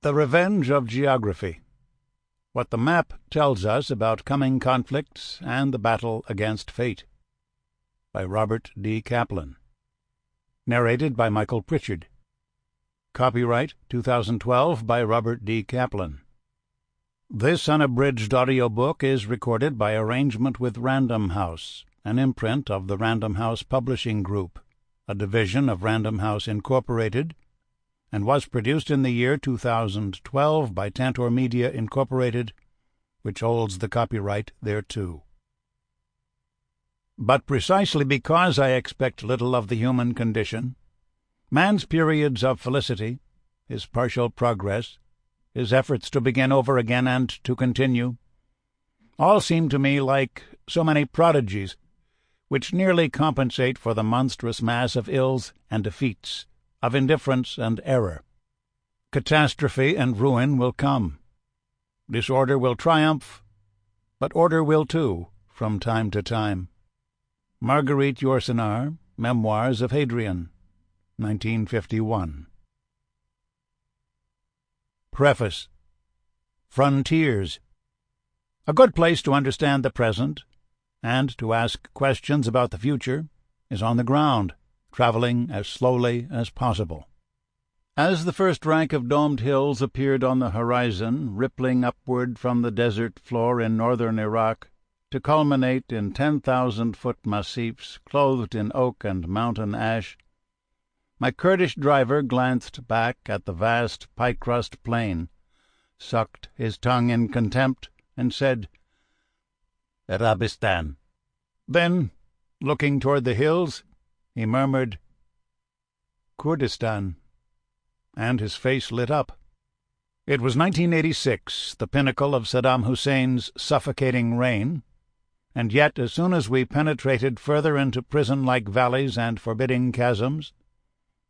The Revenge of Geography. What the Map Tells Us About Coming Conflicts and the Battle Against Fate, by Robert D. Kaplan. Narrated by Michael Prichard. Copyright 2012 by Robert D. Kaplan. This unabridged audiobook is recorded by arrangement with Random House, an imprint of the Random House Publishing Group, a division of Random House Incorporated, and was produced in the year 2012 by Tantor Media Incorporated, which holds the copyright thereto. But precisely because I expect little of the human condition, man's periods of felicity, his partial progress, his efforts to begin over again and to continue, all seem to me like so many prodigies, which nearly compensate for the monstrous mass of ills and defeats, of indifference and error. Catastrophe and ruin will come. Disorder will triumph, but order will too, from time to time. Marguerite Yourcenar, Memoirs of Hadrian, 1951. Preface. Frontiers. A good place to understand the present, and to ask questions about the future, is on the ground, traveling as slowly as possible. As the first rank of domed hills appeared on the horizon, rippling upward from the desert floor in northern Iraq, to culminate in 10,000-foot massifs clothed in oak and mountain ash, my Kurdish driver glanced back at the vast pie-crust plain, sucked his tongue in contempt, and said, "Arabistan." Then, looking toward the hills, he murmured, "Kurdistan," and his face lit up. It was 1986, the pinnacle of Saddam Hussein's suffocating reign, and yet as soon as we penetrated further into prison-like valleys and forbidding chasms,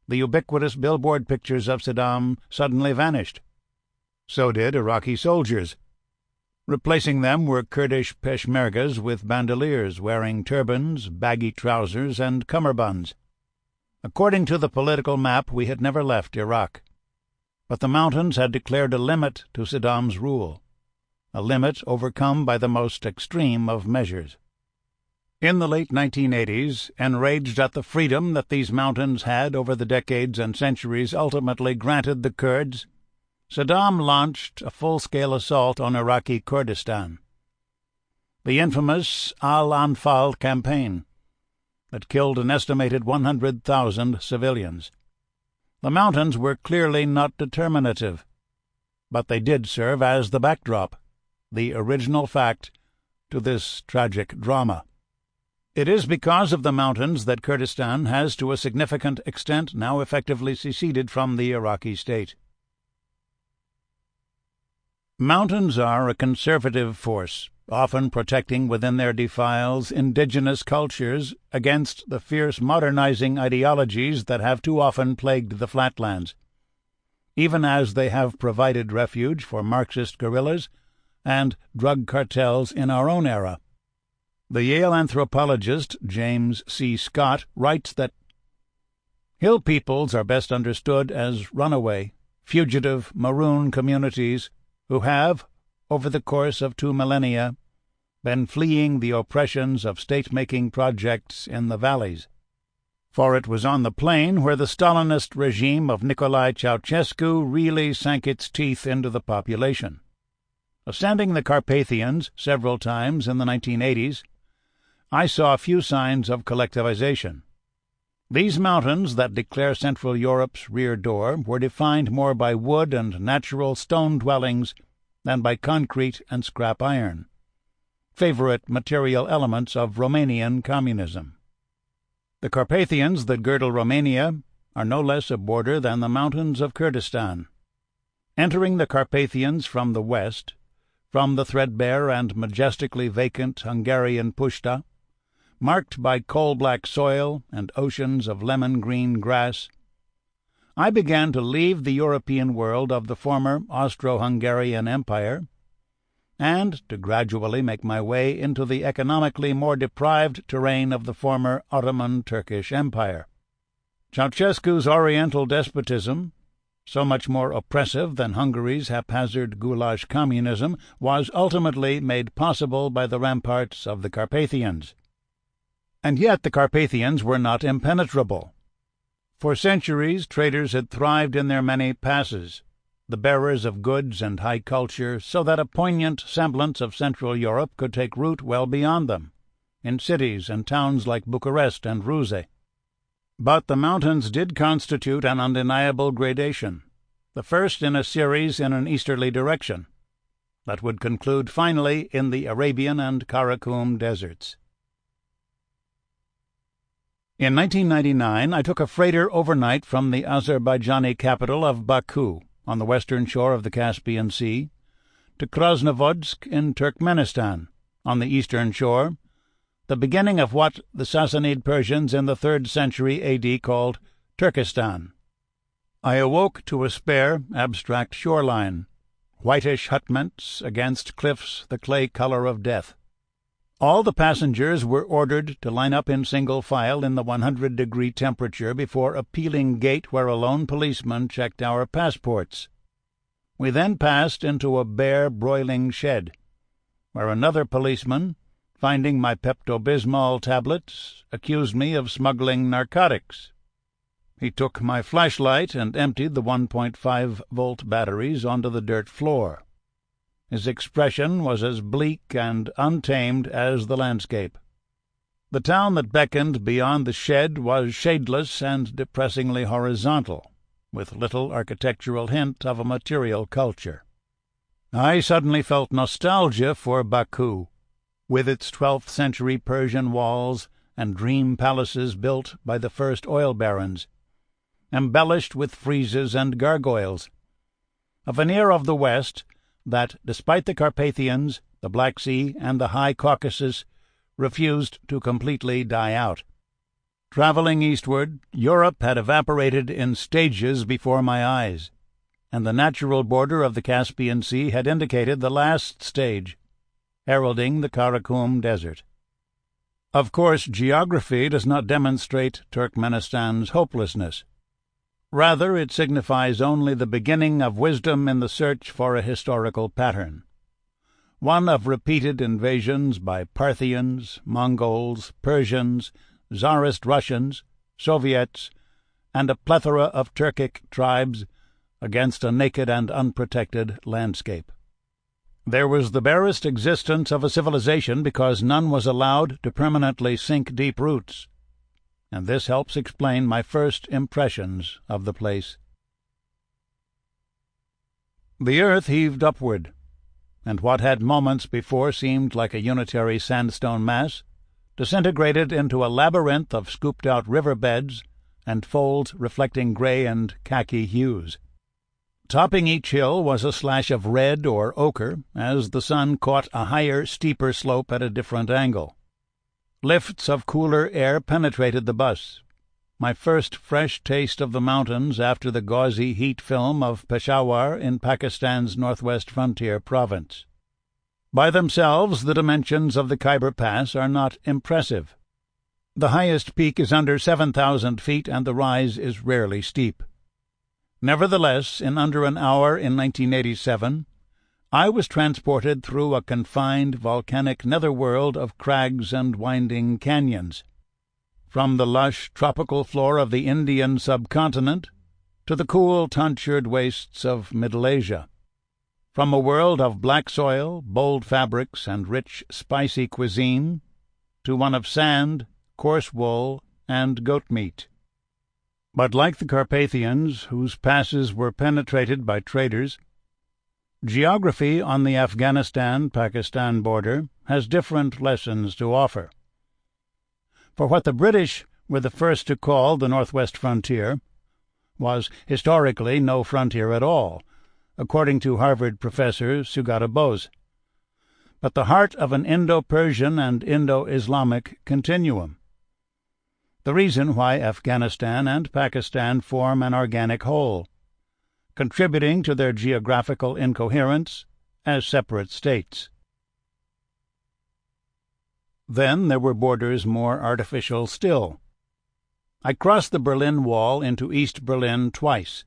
the ubiquitous billboard pictures of Saddam suddenly vanished. So did Iraqi soldiers. Replacing them were Kurdish peshmergas with bandoliers wearing turbans, baggy trousers, and cummerbunds. According to the political map, we had never left Iraq. But the mountains had declared a limit to Saddam's rule, a limit overcome by the most extreme of measures. In the late 1980s, enraged at the freedom that these mountains had over the decades and centuries ultimately granted the Kurds, Saddam launched a full-scale assault on Iraqi Kurdistan, the infamous Al-Anfal campaign that killed an estimated 100,000 civilians. The mountains were clearly not determinative, but they did serve as the backdrop, the original fact, to this tragic drama. It is because of the mountains that Kurdistan has to a significant extent now effectively seceded from the Iraqi state. Mountains are a conservative force, often protecting within their defiles indigenous cultures against the fierce modernizing ideologies that have too often plagued the flatlands, even as they have provided refuge for Marxist guerrillas and drug cartels in our own era. The Yale anthropologist James C. Scott writes that hill peoples are best understood as runaway, fugitive, maroon communities who have, over the course of 2 millennia, been fleeing the oppressions of state-making projects in the valleys. For it was on the plain where the Stalinist regime of Nicolae Ceausescu really sank its teeth into the population. Ascending the Carpathians several times in the 1980s, I saw few signs of collectivization. These mountains that declare Central Europe's rear door were defined more by wood and natural stone dwellings than by concrete and scrap iron, favorite material elements of Romanian communism. The Carpathians that girdle Romania are no less a border than the mountains of Kurdistan. Entering the Carpathians from the west, from the threadbare and majestically vacant Hungarian Puszta, marked by coal-black soil and oceans of lemon-green grass, I began to leave the European world of the former Austro-Hungarian Empire and to gradually make my way into the economically more deprived terrain of the former Ottoman Turkish Empire. Ceausescu's Oriental despotism, so much more oppressive than Hungary's haphazard goulash communism, was ultimately made possible by the ramparts of the Carpathians. And yet the Carpathians were not impenetrable. For centuries traders had thrived in their many passes, the bearers of goods and high culture, so that a poignant semblance of Central Europe could take root well beyond them, in cities and towns like Bucharest and Ruse. But the mountains did constitute an undeniable gradation, the first in a series in an easterly direction, that would conclude finally in the Arabian and Karakum deserts. In 1999, I took a freighter overnight from the Azerbaijani capital of Baku, on the western shore of the Caspian Sea, to Krasnovodsk in Turkmenistan, on the eastern shore, the beginning of what the Sassanid Persians in the 3rd century A.D. called Turkestan. I awoke to a spare, abstract shoreline, whitish hutments against cliffs the clay color of death. All the passengers were ordered to line up in single file in the 100-degree temperature before a peeling gate where a lone policeman checked our passports. We then passed into a bare, broiling shed, where another policeman, finding my Pepto-Bismol tablets, accused me of smuggling narcotics. He took my flashlight and emptied the 1.5-volt batteries onto the dirt floor. His expression was as bleak and untamed as the landscape. The town that beckoned beyond the shed was shadeless and depressingly horizontal, with little architectural hint of a material culture. I suddenly felt nostalgia for Baku, with its 12th century Persian walls and dream palaces built by the first oil barons, embellished with friezes and gargoyles, a veneer of the West that, despite the Carpathians, the Black Sea, and the High Caucasus, refused to completely die out. Travelling eastward, Europe had evaporated in stages before my eyes, and the natural border of the Caspian Sea had indicated the last stage, heralding the Karakum Desert. Of course, geography does not demonstrate Turkmenistan's hopelessness. Rather, it signifies only the beginning of wisdom in the search for a historical pattern, one of repeated invasions by Parthians, Mongols, Persians, Tsarist Russians, Soviets, and a plethora of Turkic tribes against a naked and unprotected landscape. There was the barest existence of a civilization because none was allowed to permanently sink deep roots, and this helps explain my first impressions of the place. The earth heaved upward, and what had moments before seemed like a unitary sandstone mass disintegrated into a labyrinth of scooped-out river-beds and folds reflecting gray and khaki hues. Topping each hill was a slash of red or ochre as the sun caught a higher, steeper slope at a different angle. Lifts of cooler air penetrated the bus, my first fresh taste of the mountains after the gauzy heat film of Peshawar in Pakistan's northwest frontier province. By themselves, the dimensions of the Khyber Pass are not impressive. The highest peak is under 7,000 feet, and the rise is rarely steep. Nevertheless, in under an hour in 1987, I was transported through a confined volcanic netherworld of crags and winding canyons, from the lush tropical floor of the Indian subcontinent to the cool tonsured wastes of Middle Asia, from a world of black soil, bold fabrics, and rich, spicy cuisine to one of sand, coarse wool, and goat meat. But like the Carpathians, whose passes were penetrated by traders, geography on the Afghanistan-Pakistan border has different lessons to offer. For what the British were the first to call the northwest frontier was historically no frontier at all, according to Harvard professor Sugata Bose, but the heart of an Indo-Persian and Indo-Islamic continuum, the reason why Afghanistan and Pakistan form an organic whole, contributing to their geographical incoherence as separate states. Then there were borders more artificial still. I crossed the Berlin Wall into East Berlin twice,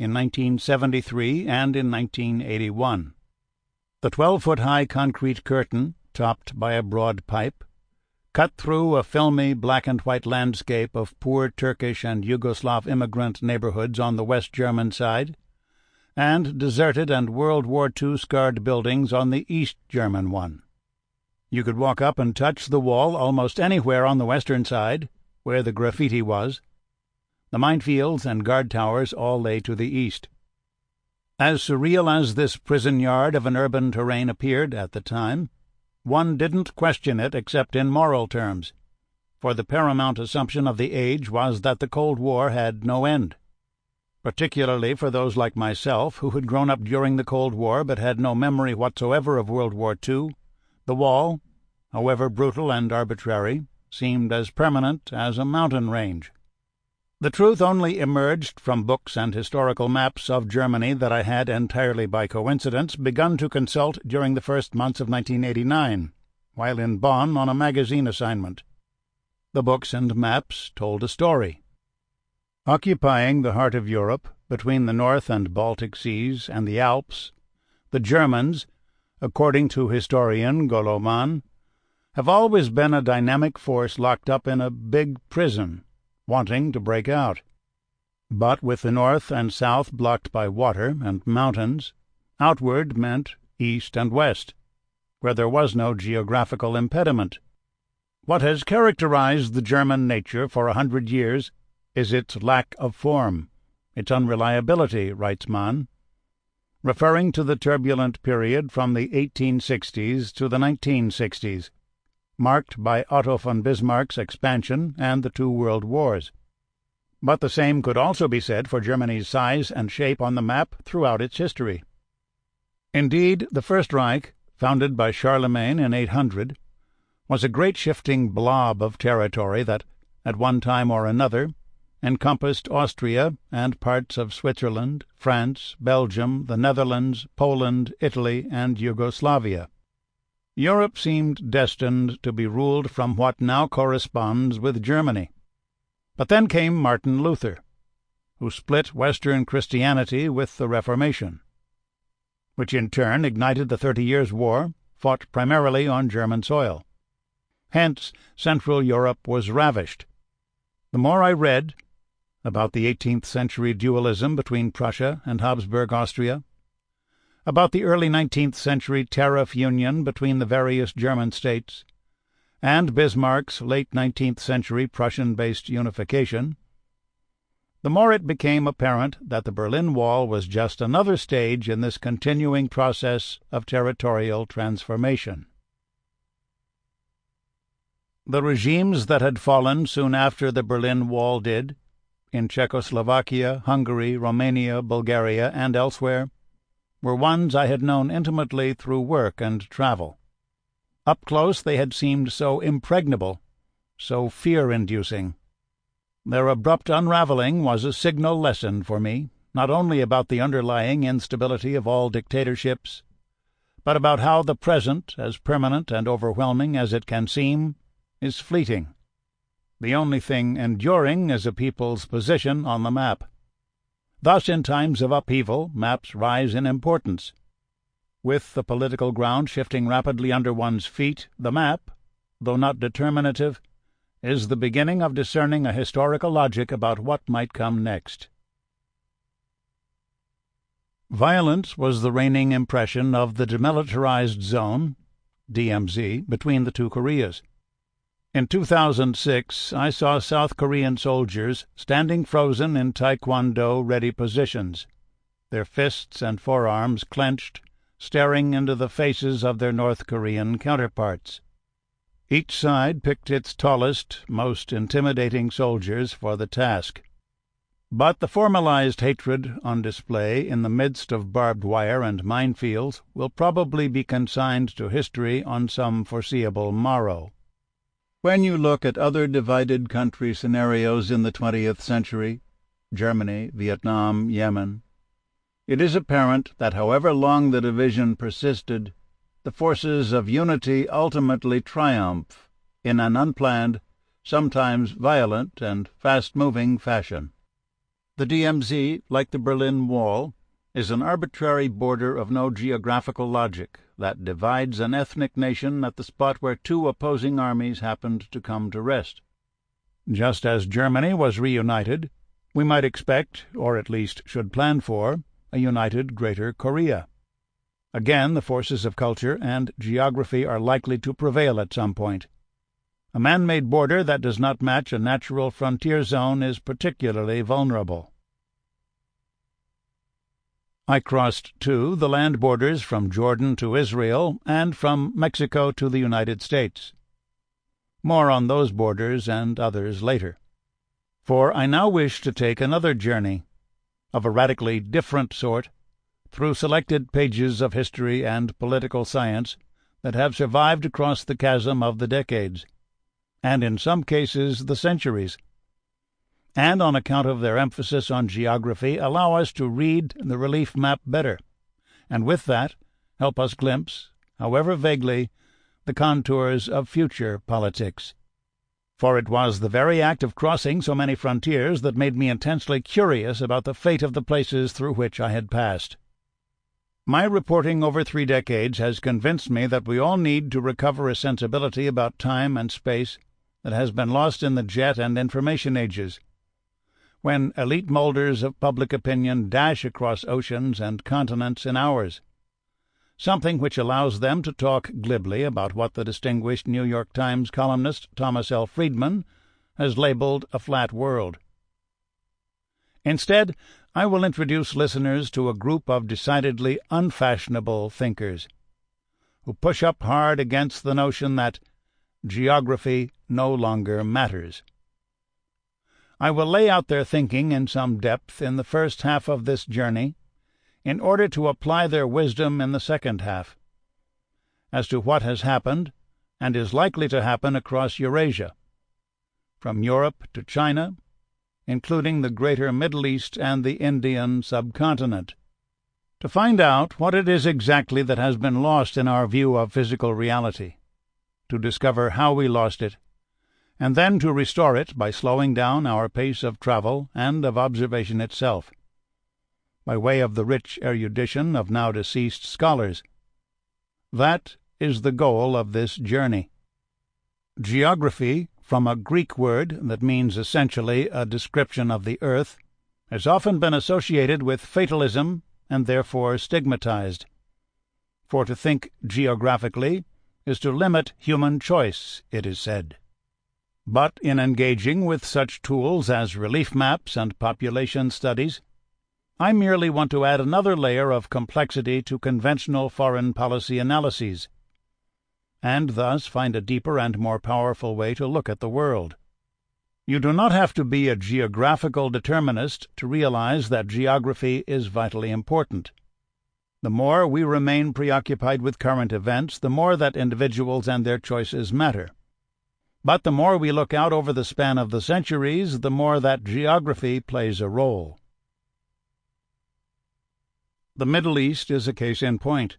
in 1973 and in 1981. The 12-foot-high concrete curtain, topped by a broad pipe, cut through a filmy black-and-white landscape of poor Turkish and Yugoslav immigrant neighborhoods on the West German side, and deserted and World War II-scarred buildings on the East German one. You could walk up and touch the wall almost anywhere on the western side, where the graffiti was. The minefields and guard towers all lay to the east. As surreal as this prison yard of an urban terrain appeared at the time, one didn't question it except in moral terms, for the paramount assumption of the age was that the Cold War had no end. Particularly for those like myself who had grown up during the Cold War but had no memory whatsoever of World War II, the wall, however brutal and arbitrary, seemed as permanent as a mountain range. The truth only emerged from books and historical maps of Germany that I had, entirely by coincidence, begun to consult during the first months of 1989, while in Bonn on a magazine assignment. The books and maps told a story. Occupying the heart of Europe, between the North and Baltic Seas and the Alps, the Germans, according to historian Goloman, have always been a dynamic force locked up in a big prison, wanting to break out. But with the north and south blocked by water and mountains, outward meant east and west, where there was no geographical impediment. What has characterized the German nature for 100 years is its lack of form, its unreliability, writes Mann, referring to the turbulent period from the 1860s to the 1960s, marked by Otto von Bismarck's expansion and the 2 world wars. But the same could also be said for Germany's size and shape on the map throughout its history. Indeed, the First Reich, founded by Charlemagne in 800, was a great shifting blob of territory that, at one time or another, encompassed Austria and parts of Switzerland, France, Belgium, the Netherlands, Poland, Italy, and Yugoslavia. Europe seemed destined to be ruled from what now corresponds with Germany. But then came Martin Luther, who split Western Christianity with the Reformation, which in turn ignited the 30 Years' War, fought primarily on German soil. Hence, Central Europe was ravished. The more I read about the 18th-century dualism between Prussia and Habsburg Austria, about the early 19th-century tariff union between the various German states, and Bismarck's late 19th-century Prussian-based unification, the more it became apparent that the Berlin Wall was just another stage in this continuing process of territorial transformation. The regimes that had fallen soon after the Berlin Wall did, in Czechoslovakia, Hungary, Romania, Bulgaria, and elsewhere, were ones I had known intimately through work and travel. Up close they had seemed so impregnable, so fear-inducing. Their abrupt unraveling was a signal lesson for me, not only about the underlying instability of all dictatorships, but about how the present, as permanent and overwhelming as it can seem, is fleeting. The only thing enduring is a people's position on the map. Thus, in times of upheaval, maps rise in importance. With the political ground shifting rapidly under one's feet, the map, though not determinative, is the beginning of discerning a historical logic about what might come next. Violence was the reigning impression of the demilitarized zone, DMZ, between the 2 Koreas. In 2006, I saw South Korean soldiers standing frozen in taekwondo-ready positions, their fists and forearms clenched, staring into the faces of their North Korean counterparts. Each side picked its tallest, most intimidating soldiers for the task. But the formalized hatred on display in the midst of barbed wire and minefields will probably be consigned to history on some foreseeable morrow. When you look at other divided country scenarios in the 20th century, Germany, Vietnam, Yemen, it is apparent that however long the division persisted, the forces of unity ultimately triumph in an unplanned, sometimes violent and fast-moving fashion. The DMZ, like the Berlin Wall, is an arbitrary border of no geographical logic that divides an ethnic nation at the spot where two opposing armies happened to come to rest. Just as Germany was reunited, we might expect, or at least should plan for, a united Greater Korea. Again, the forces of culture and geography are likely to prevail at some point. A man-made border that does not match a natural frontier zone is particularly vulnerable. I crossed, too, the land borders from Jordan to Israel and from Mexico to the United States. More on those borders and others later. For I now wish to take another journey, of a radically different sort, through selected pages of history and political science that have survived across the chasm of the decades, and in some cases the centuries, and on account of their emphasis on geography allow us to read the relief map better, and with that help us glimpse, however vaguely, the contours of future politics. For it was the very act of crossing so many frontiers that made me intensely curious about the fate of the places through which I had passed. My reporting over 3 decades has convinced me that we all need to recover a sensibility about time and space that has been lost in the jet and information ages, when elite molders of public opinion dash across oceans and continents in hours, something which allows them to talk glibly about what the distinguished New York Times columnist Thomas L. Friedman has labeled a flat world. Instead, I will introduce listeners to a group of decidedly unfashionable thinkers, who push up hard against the notion that geography no longer matters. I will lay out their thinking in some depth in the first half of this journey, in order to apply their wisdom in the second half, as to what has happened and is likely to happen across Eurasia, from Europe to China, including the greater Middle East and the Indian subcontinent, to find out what it is exactly that has been lost in our view of physical reality, to discover how we lost it, and then to restore it by slowing down our pace of travel and of observation itself, by way of the rich erudition of now-deceased scholars. That is the goal of this journey. Geography, from a Greek word that means essentially a description of the earth, has often been associated with fatalism and therefore stigmatized. For to think geographically is to limit human choice, it is said. But in engaging with such tools as relief maps and population studies, I merely want to add another layer of complexity to conventional foreign policy analyses, and thus find a deeper and more powerful way to look at the world. You do not have to be a geographical determinist to realize that geography is vitally important. The more we remain preoccupied with current events, the more that individuals and their choices matter. But the more we look out over the span of the centuries, the more that geography plays a role. The Middle East is a case in point.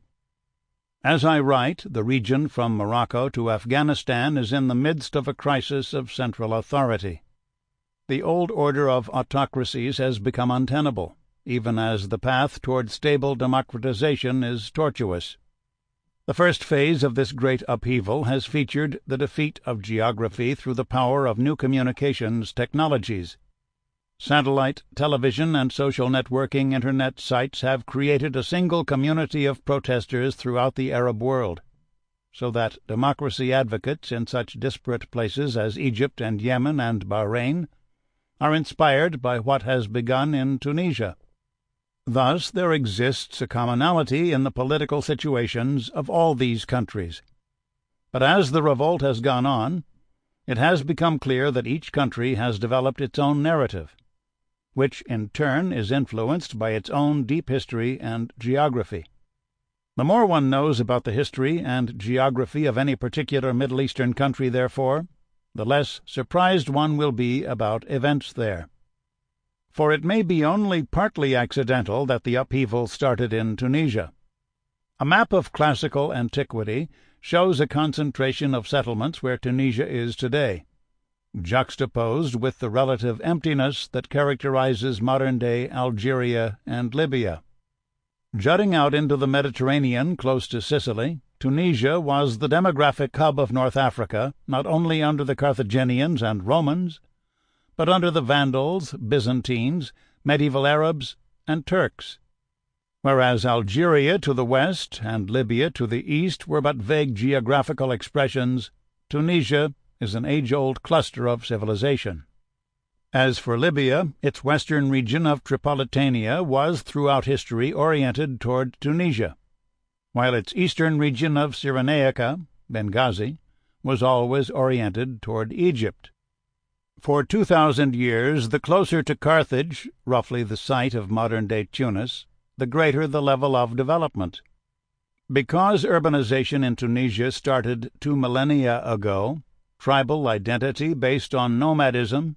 As I write, the region from Morocco to Afghanistan is in the midst of a crisis of central authority. The old order of autocracies has become untenable, even as the path toward stable democratization is tortuous. The first phase of this great upheaval has featured the defeat of geography through the power of new communications technologies. Satellite, television, and social networking Internet sites have created a single community of protesters throughout the Arab world, so that democracy advocates in such disparate places as Egypt and Yemen and Bahrain are inspired by what has begun in Tunisia. Thus there exists a commonality in the political situations of all these countries. But as the revolt has gone on, it has become clear that each country has developed its own narrative, which in turn is influenced by its own deep history and geography. The more one knows about the history and geography of any particular Middle Eastern country, therefore, the less surprised one will be about events there. For it may be only partly accidental that the upheaval started in Tunisia. A map of classical antiquity shows a concentration of settlements where Tunisia is today, juxtaposed with the relative emptiness that characterizes modern-day Algeria and Libya. Jutting out into the Mediterranean close to Sicily, Tunisia was the demographic hub of North Africa, not only under the Carthaginians and Romans, but under the Vandals, Byzantines, medieval Arabs, and Turks. Whereas Algeria to the west and Libya to the east were but vague geographical expressions, Tunisia is an age-old cluster of civilization. As for Libya, its western region of Tripolitania was throughout history oriented toward Tunisia, while its eastern region of Cyrenaica, Benghazi, was always oriented toward Egypt. For 2,000 years, the closer to Carthage, roughly the site of modern-day Tunis, the greater the level of development. Because urbanization in Tunisia started 2 millennia ago, tribal identity based on nomadism,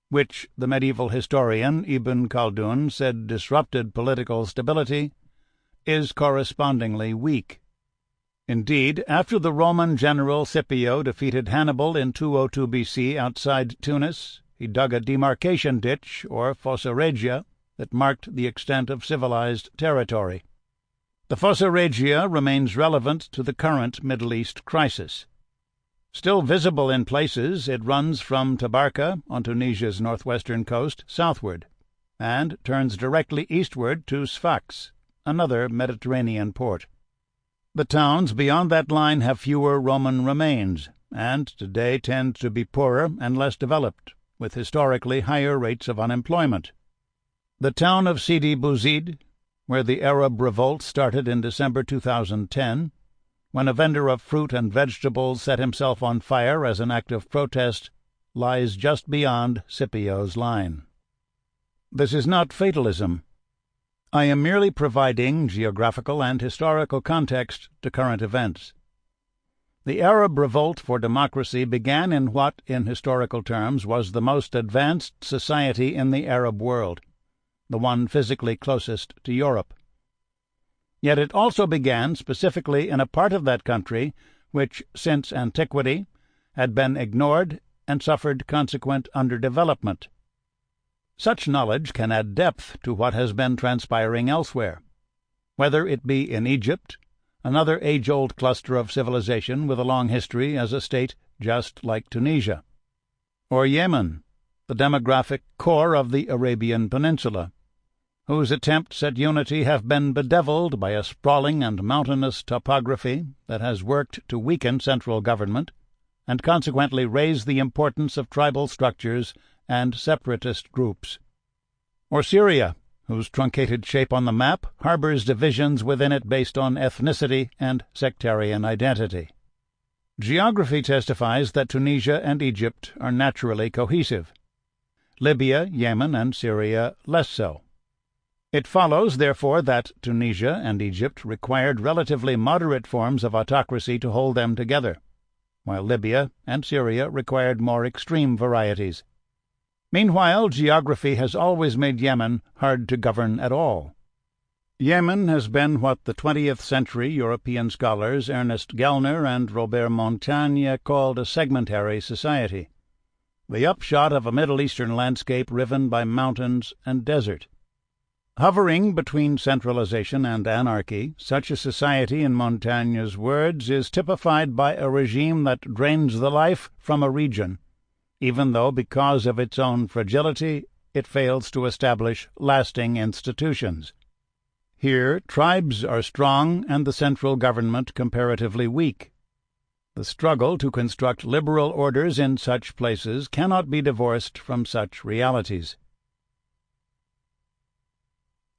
which the medieval historian Ibn Khaldun said disrupted political stability, is correspondingly weak. Indeed, after the Roman general Scipio defeated Hannibal in 202 BC outside Tunis, he dug a demarcation ditch, or fossa regia, that marked the extent of civilized territory. The fossa regia remains relevant to the current Middle East crisis. Still visible in places, it runs from Tabarka on Tunisia's northwestern coast southward, and turns directly eastward to Sfax, another Mediterranean port. The towns beyond that line have fewer Roman remains, and today tend to be poorer and less developed, with historically higher rates of unemployment. The town of Sidi Bouzid, where the Arab revolt started in December 2010, when a vendor of fruit and vegetables set himself on fire as an act of protest, lies just beyond Scipio's line. This is not fatalism. I am merely providing geographical and historical context to current events. The Arab revolt for democracy began in what, in historical terms, was the most advanced society in the Arab world, the one physically closest to Europe. Yet it also began specifically in a part of that country which, since antiquity, had been ignored and suffered consequent underdevelopment. Such knowledge can add depth to what has been transpiring elsewhere, whether it be in Egypt, another age-old cluster of civilization with a long history as a state just like Tunisia, or Yemen, the demographic core of the Arabian Peninsula, whose attempts at unity have been bedeviled by a sprawling and mountainous topography that has worked to weaken central government and consequently raise the importance of tribal structures and separatist groups. Or Syria, whose truncated shape on the map harbors divisions within it based on ethnicity and sectarian identity. Geography testifies that Tunisia and Egypt are naturally cohesive. Libya, Yemen, and Syria less so. It follows, therefore, that Tunisia and Egypt required relatively moderate forms of autocracy to hold them together, while Libya and Syria required more extreme varieties. Meanwhile, geography has always made Yemen hard to govern at all. Yemen has been what the 20th century European scholars Ernest Gellner and Robert Montaigne called a segmentary society, the upshot of a Middle Eastern landscape riven by mountains and desert. Hovering between centralization and anarchy, such a society, in Montaigne's words, is typified by a regime that drains the life from a region, even though, because of its own fragility, it fails to establish lasting institutions. Here, tribes are strong and the central government comparatively weak. The struggle to construct liberal orders in such places cannot be divorced from such realities.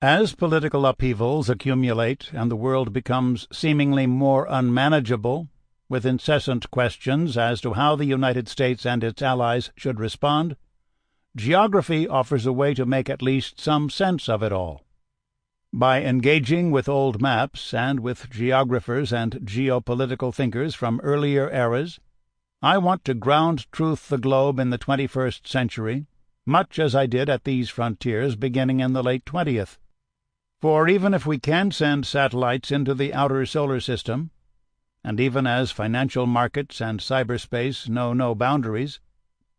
As political upheavals accumulate and the world becomes seemingly more unmanageable, with incessant questions as to how the United States and its allies should respond, geography offers a way to make at least some sense of it all. By engaging with old maps and with geographers and geopolitical thinkers from earlier eras, I want to ground truth the globe in the 21st century, much as I did at these frontiers beginning in the late 20th. For even if we can send satellites into the outer solar system, and even as financial markets and cyberspace know no boundaries,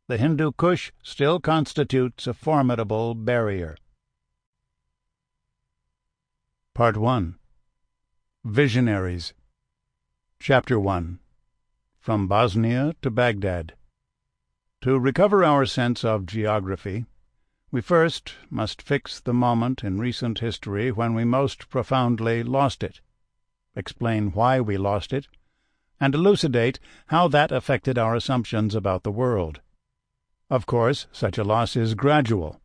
the Hindu Kush still constitutes a formidable barrier. Part 1. Visionaries. Chapter 1. From Bosnia to Baghdad. To recover our sense of geography, we first must fix the moment in recent history when we most profoundly lost it, explain why we lost it, and elucidate how that affected our assumptions about the world. Of course, such a loss is gradual,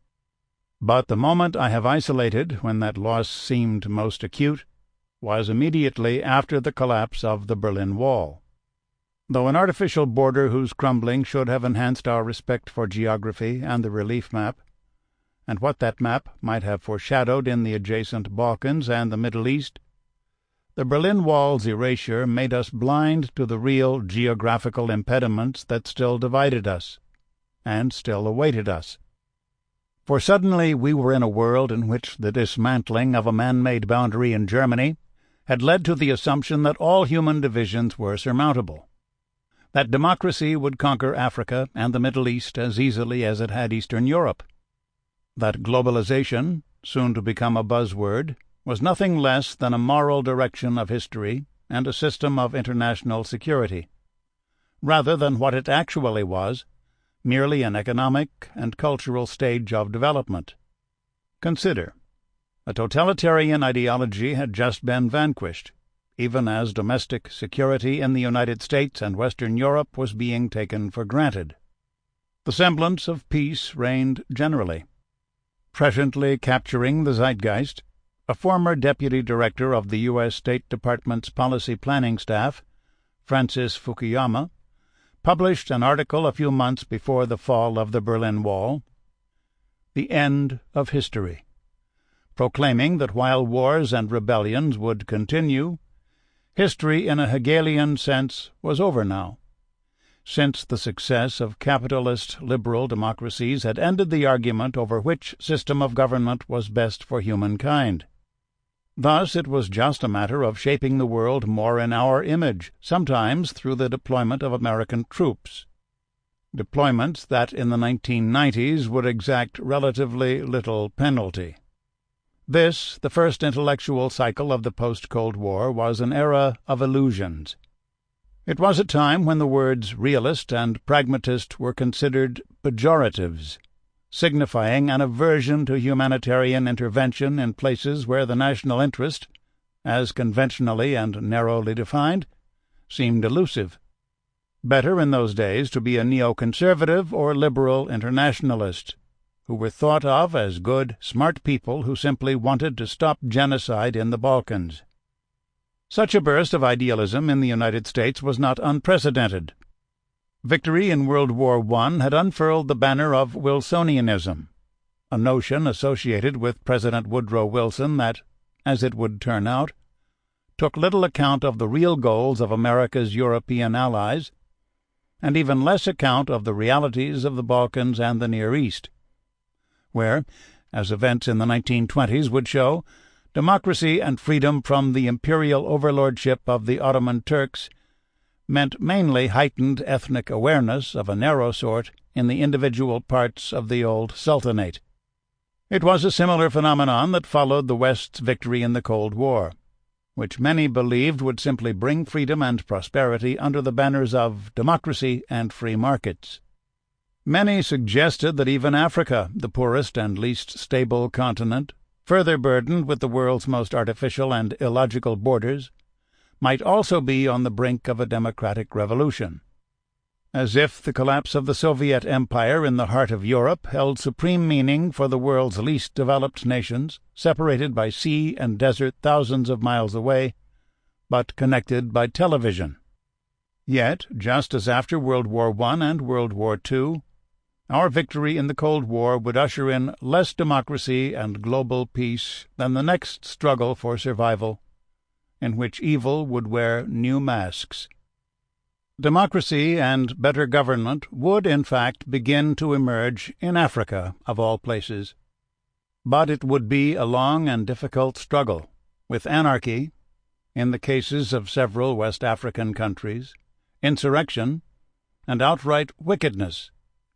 but the moment I have isolated when that loss seemed most acute was immediately after the collapse of the Berlin Wall. Though an artificial border whose crumbling should have enhanced our respect for geography and the relief map, and what that map might have foreshadowed in the adjacent Balkans and the Middle East, the Berlin Wall's erasure made us blind to the real geographical impediments that still divided us, and still awaited us. For suddenly we were in a world in which the dismantling of a man-made boundary in Germany had led to the assumption that all human divisions were surmountable, that democracy would conquer Africa and the Middle East as easily as it had Eastern Europe, that globalization, soon to become a buzzword, was nothing less than a moral direction of history and a system of international security, rather than what it actually was, merely an economic and cultural stage of development. Consider, a totalitarian ideology had just been vanquished, even as domestic security in the United States and Western Europe was being taken for granted. The semblance of peace reigned generally. Presently capturing the zeitgeist, a former deputy director of the U.S. State Department's policy planning staff, Francis Fukuyama, published an article a few months before the fall of the Berlin Wall, "The End of History," proclaiming that while wars and rebellions would continue, history in a Hegelian sense was over now, since the success of capitalist liberal democracies had ended the argument over which system of government was best for humankind. Thus it was just a matter of shaping the world more in our image, sometimes through the deployment of American troops, deployments that in the 1990s would exact relatively little penalty. This, the first intellectual cycle of the post-Cold War, was an era of illusions. It was a time when the words realist and pragmatist were considered pejoratives, signifying an aversion to humanitarian intervention in places where the national interest, as conventionally and narrowly defined, seemed elusive. Better in those days to be a neoconservative or liberal internationalist, who were thought of as good, smart people who simply wanted to stop genocide in the Balkans. Such a burst of idealism in the United States was not unprecedented. Victory in World War I had unfurled the banner of Wilsonianism, a notion associated with President Woodrow Wilson that, as it would turn out, took little account of the real goals of America's European allies, and even less account of the realities of the Balkans and the Near East, where, as events in the 1920s would show, democracy and freedom from the imperial overlordship of the Ottoman Turks meant mainly heightened ethnic awareness of a narrow sort in the individual parts of the old Sultanate. It was a similar phenomenon that followed the West's victory in the Cold War, which many believed would simply bring freedom and prosperity under the banners of democracy and free markets. Many suggested that even Africa, the poorest and least stable continent, further burdened with the world's most artificial and illogical borders, might also be on the brink of a democratic revolution, as if the collapse of the Soviet Empire in the heart of Europe held supreme meaning for the world's least developed nations, separated by sea and desert thousands of miles away, but connected by television. Yet, just as after World War I and World War II, our victory in the Cold War would usher in less democracy and global peace than the next struggle for survival, in which evil would wear new masks. Democracy and better government would, in fact, begin to emerge in Africa, of all places. But it would be a long and difficult struggle, with anarchy, in the cases of several West African countries, insurrection, and outright wickedness,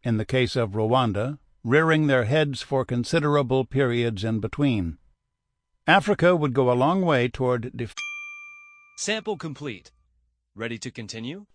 in the case of Rwanda, rearing their heads for considerable periods in between. Africa would go a long way toward Sample complete. Ready to continue?